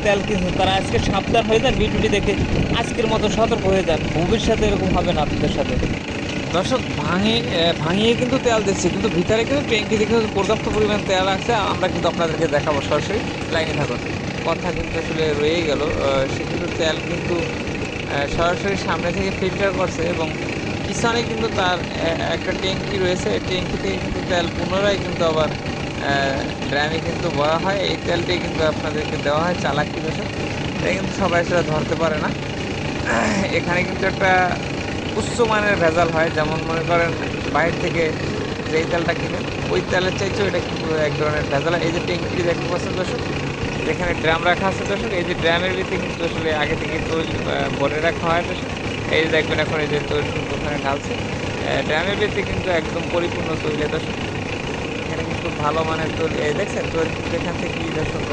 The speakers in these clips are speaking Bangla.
তেল কিনছেন তারা আজকে সাবধান হয়ে যান, ভিডিওটি দেখে আজকের মতো সতর্ক হয়ে যান, ভবিষ্যতে এরকম হবে না আপনাদের সাথে। দর্শক ভাঙিয়ে কিন্তু তেল দিচ্ছে, কিন্তু ভিতরে কিন্তু ট্যাঙ্কিতে কিন্তু পর্যাপ্ত পরিমাণ তেল আছে। আমরা কিন্তু আপনাদেরকে দেখাবো, সরাসরি লাইনে থাকুন। কথা কিন্তু আসলে রয়ে গেল, সে কিন্তু তেল কিন্তু সরাসরি সামনে থেকে ফিল্টার করছে এবং পিছনে কিন্তু তার একটা ট্যাঙ্কি রয়েছে। এই ট্যাঙ্কি থেকে কিন্তু তেল পুনরায় কিন্তু আবার ড্রামে কিন্তু ভরা হয়। এই তেলটাই কিন্তু আপনাদেরকে দেওয়া হয় চালাকি দর্শক, এটা কিন্তু সবাই সেটা ধরতে পারে না। এখানে কিন্তু একটা উচ্চমানের ভেজাল হয়, যেমন মনে করেন বাইরে থেকে যেই তেলটা কিনেন ওই তেলের চাইতেও এটা কিন্তু এক ধরনের ভেজাল হয়। এই যে ট্যাঙ্কি দেখতে পাচ্ছেন দর্শক, যেখানে ড্রাম রাখা আছে দর্শক, এই যে ড্রামের ভিতরে কিন্তু আসলে আগে থেকে তৈল ভরে রাখা হয় দর্শক। এই যে দেখবেন এখন এই যে তৈল কিন্তু ওখানে ঢালছে, ড্রামের ভিতরে কিন্তু একদম পরিপূর্ণ তৈলে দর্শক। এখানে কিন্তু ভালো মানের তৈল, এই দেখছেন তৈল কিন্তু এখান থেকে দর্শক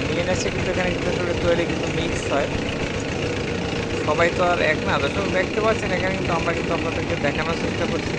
নিয়ে যাচ্ছে, কিন্তু এখানে কিন্তু আসলে তৈলে কিন্তু মিক্স হয়। সবাই তো আর এক না দর্শক, দেখতে পাচ্ছেন এখানে কিন্তু আমরা কিন্তু আপনাদেরকে দেখানোর চেষ্টা করছি